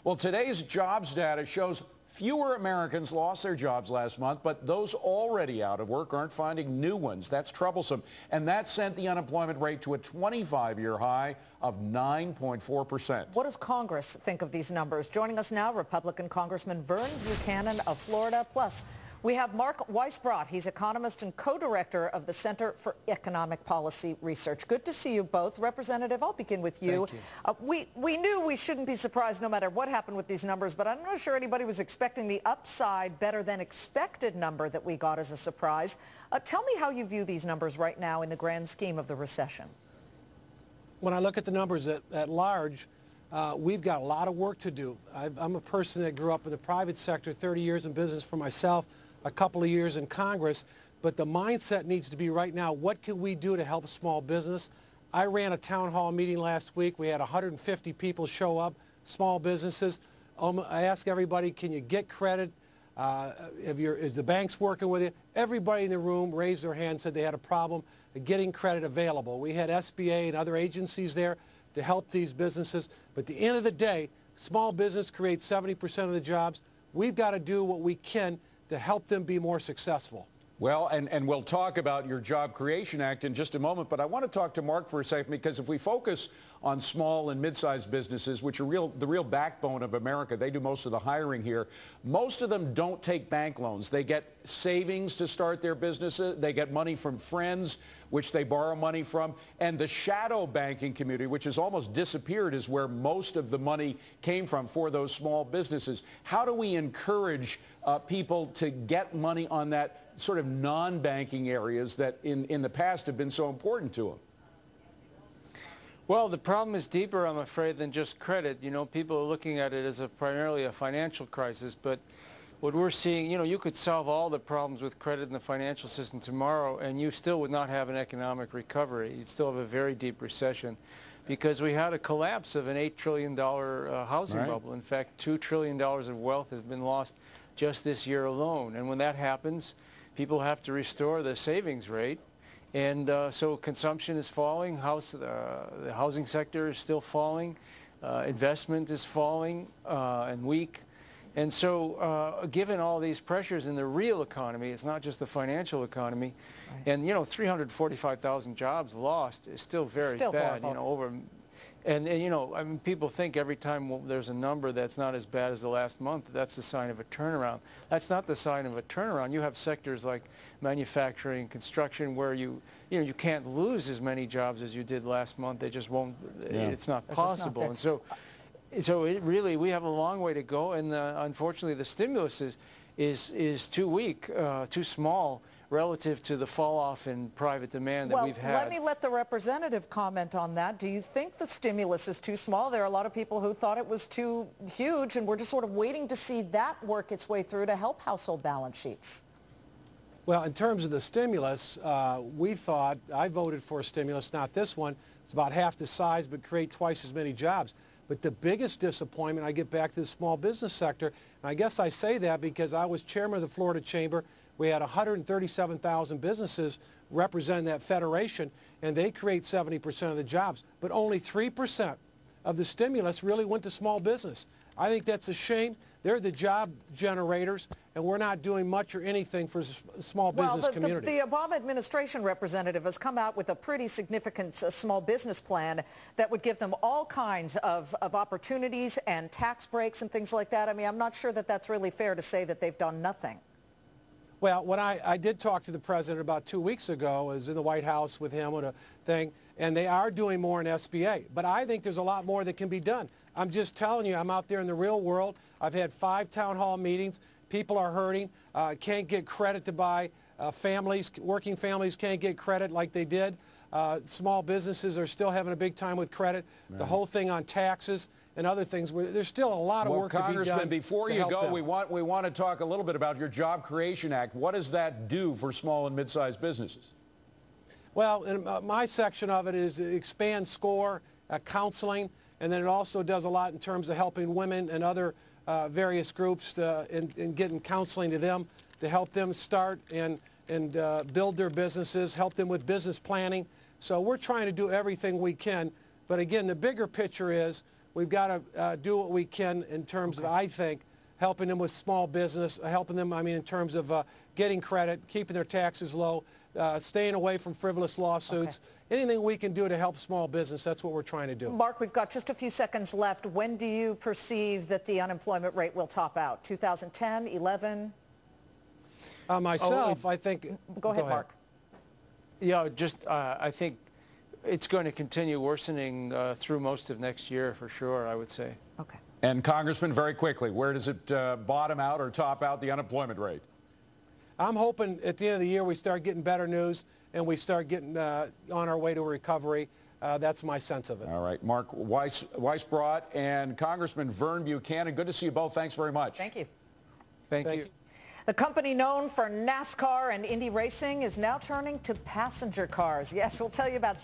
Well, today's jobs data shows fewer Americans lost their jobs last month, but those already out of work aren't finding new ones. That's troublesome. And that sent the unemployment rate to a 25-year high of 9.4%. What does Congress think of these numbers? Joining us now, Republican Congressman Vern Buchanan of Florida. Plus, we have Mark Weisbrot. He's economist and co-director of the Center for Economic Policy Research. Good to see you both. Representative, I'll begin with you. Thank you. We knew we shouldn't be surprised no matter what happened with these numbers, but I'm not sure anybody was expecting the upside better than expected number that we got as a surprise. Tell me how you view these numbers right now in the grand scheme of the recession. When I look at the numbers at large, we've got a lot of work to do. I'm a person that grew up in the private sector, 30 years in business for myself, a couple of years in Congress, but the mindset needs to be right now, what can we do to help small business? I ran a town hall meeting last week. We had 150 people show up, small businesses. I asked everybody, can you get credit? Is the banks working with you? Everybody in the room raised their hand, said they had a problem getting credit available. We had SBA and other agencies there to help these businesses. But at the end of the day, small business creates 70% of the jobs. We've got to do what we can to help them be more successful. Well, and we'll talk about your Job Creation Act in just a moment, but I want to talk to Mark for a second, because if we focus on small and mid-sized businesses, which are the real backbone of America, they do most of the hiring here, most of them don't take bank loans. They get savings to start their businesses. They get money from friends, which they borrow money from. And the shadow banking community, which has almost disappeared, is where most of the money came from for those small businesses. How do we encourage people to get money on that sort of non-banking areas that in the past have been so important to them? Well, the problem is deeper, I'm afraid, than just credit. You know, people are looking at it as primarily a financial crisis, but what we're seeing, you know, you could solve all the problems with credit in the financial system tomorrow and you still would not have an economic recovery. You'd still have a very deep recession, because we had a collapse of an $8 trillion housing bubble. In fact, $2 trillion of wealth has been lost just this year alone. And when that happens, people have to restore the savings rate. And so consumption is falling, the housing sector is still falling, investment is falling and weak. And so given all these pressures in the real economy, it's not just the financial economy, and you know, 345,000 jobs lost is still very bad, you know, and you know, I mean, people think every time there's a number that's not as bad as the last month, that's the sign of a turnaround. That's not the sign of a turnaround. You have sectors like manufacturing, construction, where you can't lose as many jobs as you did last month. They just won't. It's not possible. And so it really, we have a long way to go. And unfortunately, the stimulus is too weak, too small, relative to the fall off in private demand that we've had. Well, let me let the representative comment on that. Do you think the stimulus is too small? There are a lot of people who thought it was too huge, and we're just sort of waiting to see that work its way through to help household balance sheets. Well, in terms of the stimulus, we thought, I voted for a stimulus, not this one. It's about half the size, but create twice as many jobs. But the biggest disappointment, I get back to the small business sector, and I guess I say that because I was chairman of the Florida Chamber. We had 137,000 businesses representing that federation, and they create 70% of the jobs. But only 3% of the stimulus really went to small business. I think that's a shame. They're the job generators, and we're not doing much or anything for the small business community. The Obama administration representative has come out with a pretty significant small business plan that would give them all kinds of opportunities and tax breaks and things like that. I mean, I'm not sure that that's really fair to say that they've done nothing. Well, when I did talk to the president about 2 weeks ago, I was in the White House with him on a thing, and they are doing more in SBA. But I think there's a lot more that can be done. I'm just telling you, I'm out there in the real world. I've had 5 town hall meetings. People are hurting, can't get credit to buy. Working families can't get credit like they did. Small businesses are still having a big time with credit. The whole thing on taxes and other things, there's still a lot of work to be done. Congressman, before you go, we want to talk a little bit about your Job Creation Act. What does that do for small and mid-sized businesses? Well, in my section of it is expand SCORE, counseling, and then it also does a lot in terms of helping women and other various groups in getting counseling to them to help them start and build their businesses, help them with business planning. So we're trying to do everything we can. But again, the bigger picture is We've got to do what we can in terms of, I think, helping them with small business, helping them, in terms of getting credit, keeping their taxes low, staying away from frivolous lawsuits. Anything we can do to help small business, that's what we're trying to do. Mark, we've got just a few seconds left. When do you perceive that the unemployment rate will top out? 2010, 11? Myself, I think... Go ahead, Mark. Yeah, I think it's going to continue worsening through most of next year for sure, I would say. Okay. And Congressman, very quickly, where does it bottom out or top out the unemployment rate? I'm hoping at the end of the year we start getting better news and we start getting on our way to recovery. That's my sense of it. All right. Mark Weisbrot and Congressman Vern Buchanan, good to see you both. Thanks very much. Thank you. Thank you. The company known for NASCAR and Indy racing is now turning to passenger cars. Yes, we'll tell you about